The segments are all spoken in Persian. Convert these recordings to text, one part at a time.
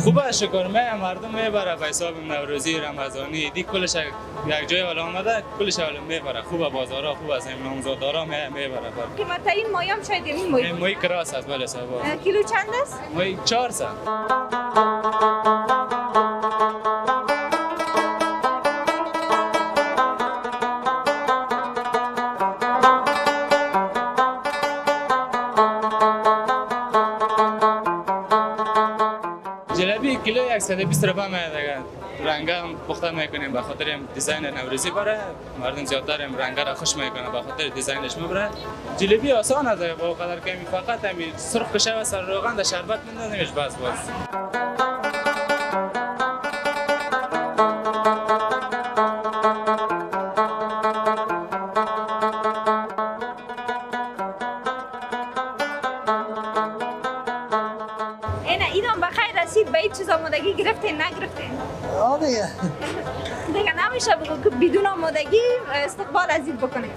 خوبه شکر مردم میبره به حساب نوروزی رمضانی دی کلش یک جای حالا آمده کلش حالا میبره خوبه بازارا خوبه از نامزادارا میبره قیمت این ماهی هم شاید این ماهی ماهی کراس است بله صاحب کیلو چند است؟ ماهی 400 جلبی کیلو 120 روپیه میاد رنگ هم پخته میکنیم به خاطر دیزاین نوروزی بره مردم زیادتر رنگ را خوش میکنه به خاطر دیزاینش میبره جلبی آسان است با قدر کمی فقط همین سرخ کشه و سر روغن در شربت میندازیمش بس اینم بخیر رسید به این چیز آمادگی گرفتین نگرفتین؟ دیگه نمیشه بگو که بدون آمادگی استقبال از این بکنیم.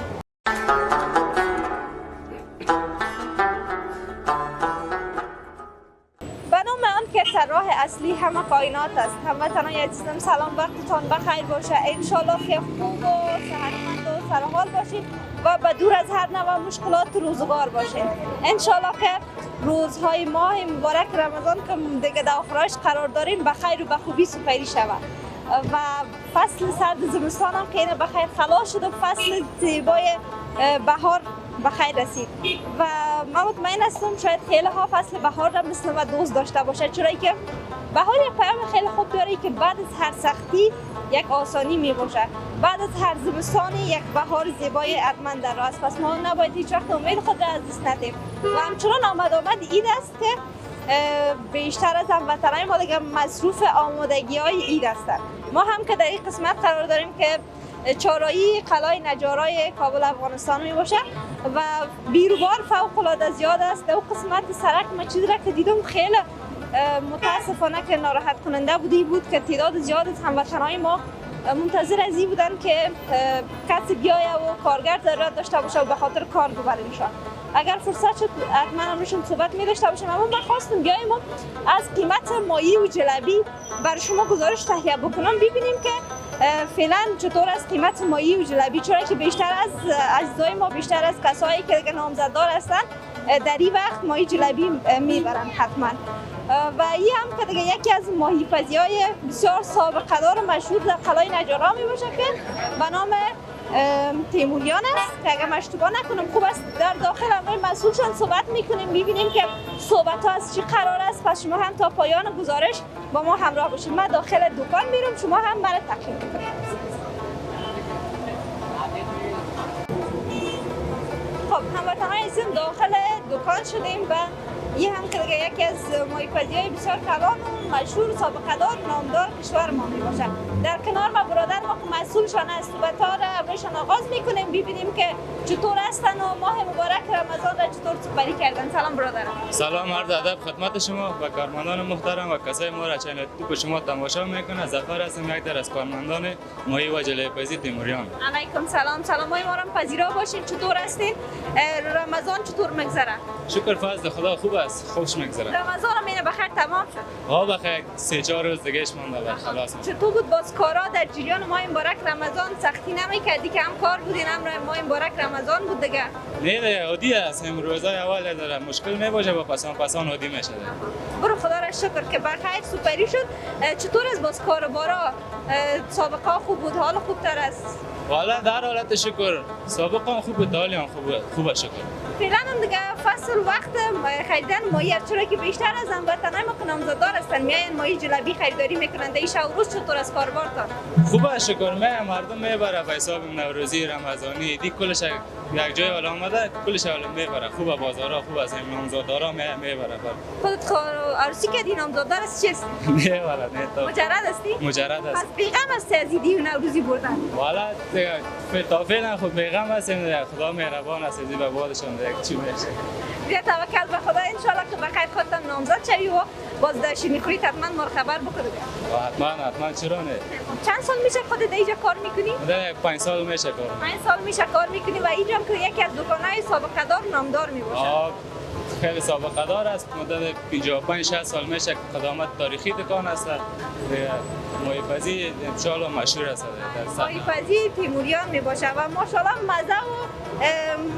به نام آن که راه اصلی همه کائنات است. هموطنان عزیزم سلام وقتتان بخیر باشه. انشالله که خوب و صحتمند و سرحال باشید و به دور از هر نوع مشکلات روزگار باشید. انشالله که روزهای ماه مبارک رمضان که دیگه در آخرش قرار داریم بخیر و به خوبی سپری شود و فصل سرد زمستان هم که اینه بخیر خلاص شد و فصل زیبای بهار بخیر رسید و من مطمئن هستم شاید خیلی ها فصل بهار را مثل ما دوست داشته باشه چرا که بهار یک پیام خیلی خوب داره که بعد از هر سختی یک آسانی می باشه بعد از هر زمستانی یک بهار زیبای ارمن در راه است پس ما نباید هیچ وقت امید خود را از دست ندیم و همچنان آمد عید است که بیشتر از هموطنان ما دیگه مصروف آمادگی های عید هستند ما هم که در این قسمت قرار داریم که چهارراهی قلعه نجارای کابل افغانستان می باشه و بیروبار فوق العاده زیاد است در قسمت سرک ما چیزی را که دیدم خیلی متاسفانه که ناراحت کننده بود که تعداد زیاد از هموطنان ما منتظر از این بودن که کسی بیایه و کارگر ضرورت داشته باشه و به خاطر کار ببریمشان اگر فرصت شد حتما امروشون صحبت می داشته باشیم اما من خواستم بیاییم از قیمت ماهی و جلبی برای شما گزارش تهیه بکنم ببینیم که فعلا چطور است قیمت ماهی و جلبی چرا که بیشتر از عزیزای ما بیشتر از کسایی که نامزددار هستن در این وقت ماهی جلبی میبرن حتما و این هم که دیگه یکی از ماهی پزی‌های بسیار سابقه دار و مشهور در قلعه نجارا می باشه که به نام تیموریان است که اگر من اشتباه نکنم خوب است در داخل امروی مسئولشان صحبت میکنیم ببینیم که صحبت ها از چی قرار است پس شما هم تا پایان گزارش با ما همراه باشید من داخل دکان میرم شما هم مرا تقدیم کنید خب هموطنان عزیزم داخل دکان شدیم و این هم که یکی از ماهی‌پزی‌های بسیار کلان و مشهور و سابقه دار نامدار کشور ما می باشد. در کنار ما برادر ما که مسئولشان است صحبت‌ها را امروزشان آغاز می‌کنیم ببینیم که چطور هستن و ماه مبارک رمضان را چطور سپری کردن. سلام برادرم. سلام عرض ادب خدمت شما و کارمندان محترم و کسای ما را چنل تو شما تماشا میکنه. ظفر هستم یک در از کارمندان ماهی و جلبی تیموریان. علیکم سلام. سلامای ما را پذیرا باشین. چطور هستین؟ رمضان چطور میگذره؟ شکر فضل خدا خوب است خوش میگذره. رمضان هم بخیر تمام شد. ها بخیر 3-4 روز دیگه مونده و خلاص. چطور بود باز کارا در جریان ماه مبارک رمضان سختی نمیکردی که هم کار بودین هم ماه مبارک رمضان بود دیگه؟ نه دیگه عادی است هم روزای اول داره مشکل میباشه و پسان عادی میشه. برو خدا را شکر که بخیر سپری شد. چطور از باز کاربارا سابقه خوب بود حال خوبتر است؟ والا در حالت شکر سابقا خوب بود حالی هم خوبه شکر. فعلا هم دیگه فصل وقت خریدن ماهی چرا که بیشتر از هموطنان ما که نامزددار هستن میاین ماهی جلبی خریداری میکنن در این شب روز چطور از کاربارتان؟ خوبه شکر مردم میبره به حساب نوروزی رمضانی دی کلش یک جای حالا آمده کلش حالا میبره خوبه بازارا خوب از نامزددارا میبره. خودت عروسی کردی نامزددار است چیست؟ نه والا نه تو مجرد هستی؟ مجرد است. پس بیغم هستی از ایدی و نوروزی بردن؟ والا تا فعلا خود بیغم هستیم خدا مهربان است به بعدشون یک چی میشه. بیا توکل به خدا ان شاء الله که بخیر خودتان نامزد شوی و باز در شیرینی حتما ما رو خبر بکنید. حتما چرا نه. چند سال میشه خودت اینجا کار میکنی؟ ده 5 سال میشه کار. 5 سال میشه کار میکنی و اینجا که یکی از دکان‌های سابقه دار نامدار میباشه. خیلی سابقه دار است. مدت 55 60 سال میشه قدامت تاریخی دکان است. مایپزی ان شاء الله مشهور است. مایپزی تیموریان میباشه و ماشاءالله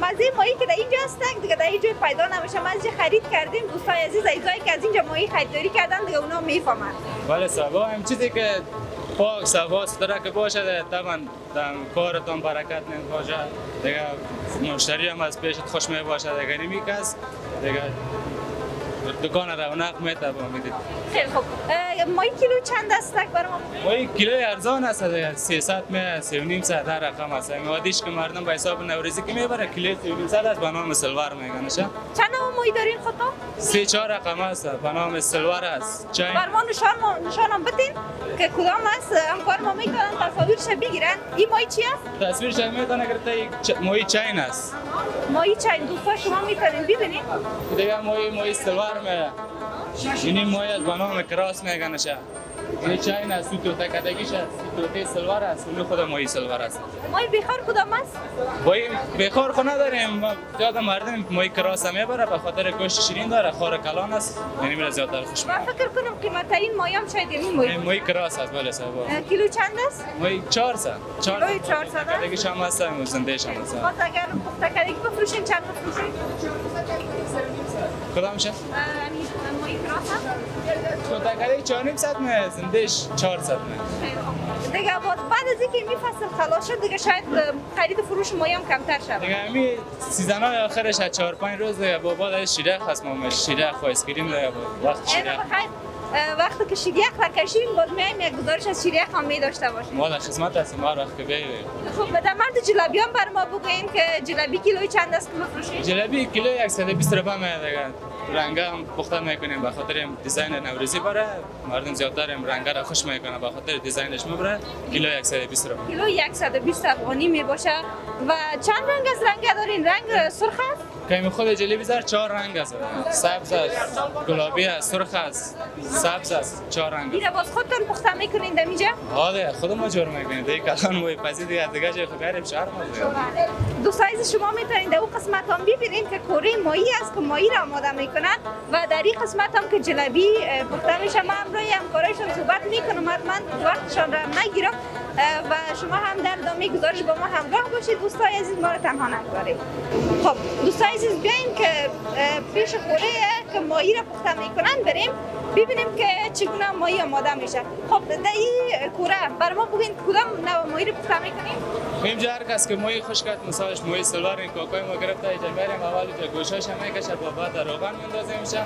مزه مایی که در اینجا هستن دیگه در اینجا پیدا نمیشه. ما از خرید کردیم دوستای عزیز ایزایی که از اینجا مایی خریداری کردن دیگه اونا میفهمن. ولی سبا هم چیزی که پاک سبا ستره که باشه طبعا کارتون برکت نمیباشه دیگه مشتری هم از پیشت خوش میباشه دیگه نمیکس دیگه دکان رونق میتابه میدید. خیلی خوب. مایی کیلو چند است برام؟ مایی کیلو ارزان است دیگه 300 می 3.5 در رقم است. میادیش که مردم به حساب نوروزی که میبره کیلو 3.5 است به نام سلوار میگنشه. چند نوع مایی دارین خودتون؟ 3 4 رقم است به نام سلوار است. چای بر ما نشانم بدین که کدام است همکار ما میتونن تصاویرش بگیرن. این مایی چی است؟ تصویرش میتونه اگر مایی چاین است. مایی چاین دوستا شما میتونین ببینید. دیگه مایی سلوار می اینی مایی از به نام کراس میگنشه. این چاین است تو تکدگیش است. تو سلوار است. اون خود مایی سلوار است. مایی بخار کدام است؟ مایی بخار خو نداریم. زیاد مردم مایی کراس میبره به خاطر گوشت شیرین داره خار کلان است. یعنی میره زیادتر خوش میاد. من فکر کنم قیمت این مایی هم شاید این مایی کراس است بله صاحب. کیلو چند است؟ مایی 400. کیلوی 400 است. دیگه شما است زنده شما است. باز اگر پخته کردگی بفروشین چند بفروشین؟ کدامشه؟ مایی کراس است؟ کدامه 400 می زندهش 400 می. دیگه بعد از اینکه می فصل خلاص شد دیگه شاید خرید و فروش مایی هم کمتر شد. دیگه همین سیزن‌های آخرش 4 5 روز دیگه با بعد شیره خصم شیره خو اسکریم دیگه وقت شیره. وقتی که شیریخ را کشیم باز میایم یک گزارش از شیریخ هم می داشته باشیم. ما در خدمت هستیم هر وقت که بیایید. خب در مورد جلبی هم بر ما بگوین که جلبی کیلوی چند است که بفروشید؟ جلبی کیلو 120 روپیه میاد دیگه. رنگ هم پخته میکنیم به خاطر دیزاین نوروزی بره. مردم زیادتر رنگ را خوش میکنه به خاطر دیزاینش میبره. کیلو 120 روپیه. کیلو 120 افغانی می باشه و چند رنگ از رنگ دارین؟ رنگ سرخ است؟ که خود جلبی زر 4 رنگ است. سبز است، گلابی است، سرخ است، سبز است، 4 رنگ. اینا باز خودتون پخته میکنین در اینجا؟ آره خود ما جور میکنیم. دیگه کلان وای پزی دیگه جای خود غریب شهر ما. دوستای شما میتونید در اون قسمت هم ببینید که کوره مایی است که مایی را آماده میکنن و در این قسمت هم که جلبی پخته میشه. ما هم روی همکارایشون صحبت میکنم حتما وقتشان را نگیرم و شما هم در ادامه گزارش با ما همراه باشید. دوستای عزیز ما رو تنها نگذارید. خب دوستای عزیز بیاین که پیش کوره که مایی را پخته میکنن بریم ببینیم که چگونه مایی آماده میشه. خب در این کوره بر ما بگین کدام نوع مایی را پخته میکنیم؟ اینجا هر کس که مایی خوش کرد مثالش مایی سلوار این کاکای ما گرفته اینجا میریم اول اینجا گوشاش میکشه با بعد روغن میندازیم میشه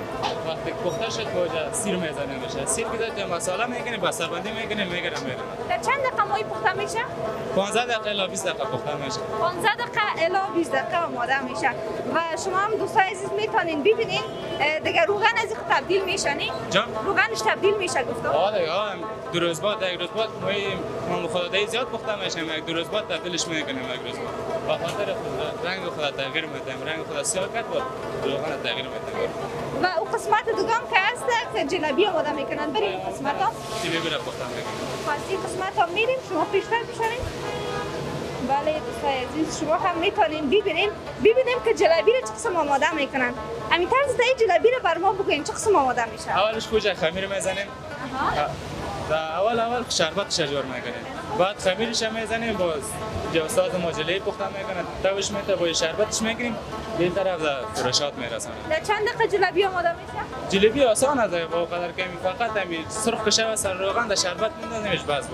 وقتی پخته شد با سیر میزنیم میشه سیر که داد مساله میکنیم بسته بندی میکنیم میگیریم در چند دقیقه مایی پخته میشه؟ 15 دقیقه الی 20 دقیقه پخته میشه 15 دقیقه الی 20 دقیقه آماده میشه و شما هم دوستای عزیز میتونین ببینین دیگه روغن از این تبدیل میشه نه؟ جان روغنش تبدیل میشه گفتم آره دو روز بعد یک روز بعد ما خدای زیاد پخته میشه یک دو روز بعد تبدیلش میکنیم یک روز بعد با خاطر رنگ خود تغییر میدیم رنگ خود سیاه کرد و روغن تغییر میدیم و اون قسمت دوم که هست که جلبی آماده میکنن بریم قسمت ها جلبی را پخته میکنیم پس این قسمت ها میریم شما پیشتر بشارین بله دوستای عزیز شما هم میتونین ببینیم که جلبی رو چه قسم آماده میکنن همین طرز این جلبی رو بر ما بگوین چه قسم آماده میشه اولش کوچه خمیر میزنیم اول شربت شجار میکنیم بعد خمیرش میزنیم باز استاد ما جلبی پخته میکنه توش میته با شربتش میگیریم به این طرف فراشات میرسونیم در چند دقیقه جلبی آماده میشه جلبی آسان است با قدر که فقط همین سرخ کشه و سر روغن در شربت میندازیمش بس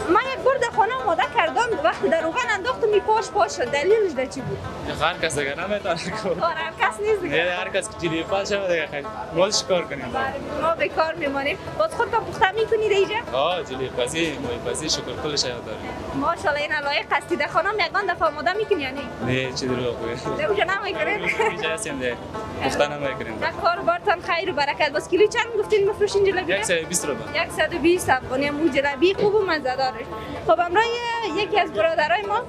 من یک بار در خانه آماده کردم وقتی در روغن انداختم می پاش شد دلیلش در چی بود هر کس دیگه نمیتونه کنه هر کس نیست دیگه هر کس که جلبی پاش شود دیگه خیلی مالش کار کنیم ما به کار میمانیم باز خود پخته میکنید اینجا جلبی پزی مای شکر کلش داریم ماشاءالله این لایق هستی در خانه یگان دفعه آماده میکنی یا نه نه چی درو خوبه نه اونجا نمیکنید اینجا هستیم ده پخته نمیکنیم در کار بارتان خیر و برکت باز کیلو چند گفتین میفروشین جلبی 120 روپیه 120 افغانی مو جلبی خوب و مزه داره خب امروز یکی از برادرای ما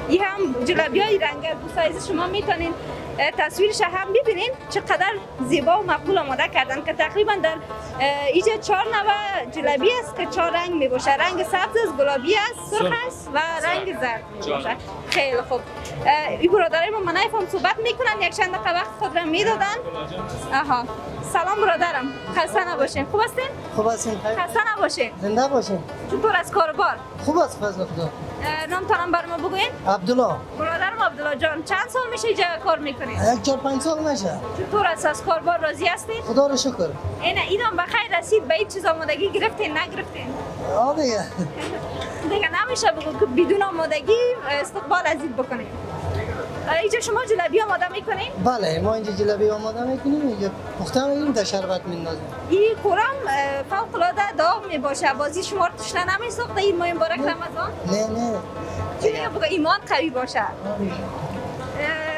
این هم جلبی های رنگ دوستای شما میتونین تصویرش هم ببینین چقدر زیبا و مقبول آماده کردن که تقریبا در اینجا 4 نوع جلبی است که 4 رنگ می باشه. رنگ سبز است، گلابی است، سرخ است و رنگ زرد می باشه. خیلی خوب. این برادرای ما منای فهم صحبت میکنن، یک چند دقیقه وقت خود را میدادن. آها. سلام برادرم، خسته نباشین. خوب هستین؟ خوب هستین. خسته نباشین. زنده باشین. چطور از کاربار؟ خوب است فضل خدا. نامتانم بر ما بگوین؟ عبدالله. برادرم عبدالله جان، چند سال میشه اینجا کار میکنید؟ 4-5 سال نشه. چطور است از کاربار راضی هستید؟ خدا رو شکر. ایدان بخیر رسید، به این چیز آمادگی گرفتین نگرفتین؟ دیگه. دیگه نمیشه بگو که بدون آمادگی استقبال از این بکنیم. اینجا شما جلبی آماده میکنین؟ بله، ما اینجا جلبی آماده میکنیم، اینجا پخته میگیریم تا شربت میندازیم. این کورم فوق العاده داغ میباشه، بازی شما رو تشنه نمیسوخته این ماه مبارک رمضان؟ نه. چیزی بگو ایمان قوی باشه.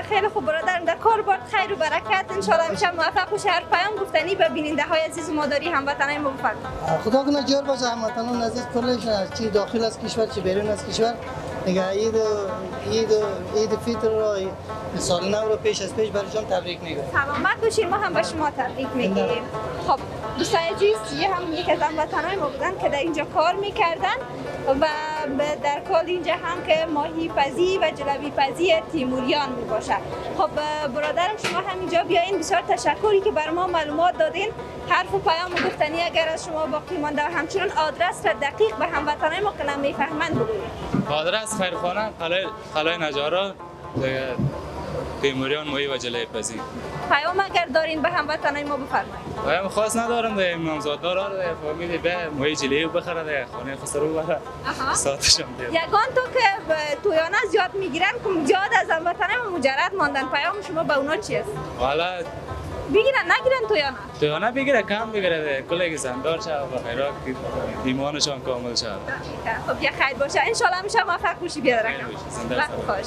خیلی خوب برادرم، در کار بار خیر و برکت، ان شاء الله همیشه موفق باشه. هر پیام گفتنی به بیننده های عزیز و مادری هموطنای ما بفرمایید. خدا کنه جور باشه هموطنان عزیز کلش، چی داخل از کشور چی بیرون از کشور. دیگه عید فطر رو سال نو رو پیش از پیش برایشان تبریک میگم. سلامت باشین، ما هم به شما تبریک میگیم. خب دوستان عزیز، یه هم یک از هموطنای ما بودن که در اینجا کار میکردن و در کل اینجا هم که ماهی پزی و جلبی پزی تیموریان می باشه. خب برادرم شما هم اینجا بیاین، بسیار تشکری که بر ما معلومات دادین. حرف و پیام گفتنی اگر از شما باقی مانده و همچنین آدرس را دقیق به هموطنای ما که نمیفهمند بگویید. آدرس خیرخانه قلعه نجارا تیموریان ماهی و جلبی پزی. پیام اگر دارین به هموطنای ما بفرمایید. پیام خاص ندارم، ده نامزاددار را فامیلی به ماهی جلبی بخره، ده خانه خسرو بره ساعتشم ده. یگان تو که تویانه زیاد میگیرن که زیاد از هموطنای ما مجرد ماندن، پیام شما به اونا چی است؟ حالا بگیرن نگیرن تویانه بگیره، کم بگیره، کلی زندار شد و خیرات ایمانشان کامل شد. خب یه خیر باشه، ان شاء الله همیشه موفق باشی بیادرکم. وقت خوش.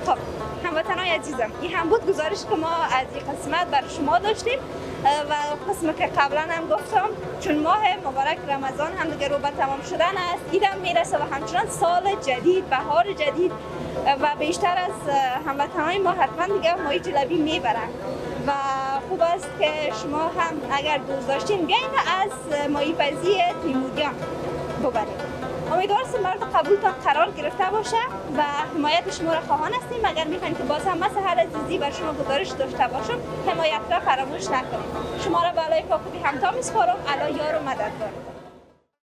خب هموطنای عزیزم، این هم بود گزارش که ما از این قسمت برای شما داشتیم و قسمی که قبلا هم گفتم چون ماه مبارک رمضان هم دیگه رو به تمام شدن است، ایدم میرسه و همچنان سال جدید، بهار جدید و بیشتر از هموطنای ما حتما دیگه ماهی جلبی میبرن و خوب است که شما هم اگر دوست داشتین بیاین از ماهی پزی تیموریان ببرید. امیدوارم مورد قبولتان قرار گرفته باشه و حمایت شما را خواهان هستیم. اگر میخواین که باز هم مثل هر عزیزی بر شما گزارش داشته باشم، حمایت را فراموش نکنید. شما را به علای پاک و بی همتا میسپارم. الا یار و مددگار.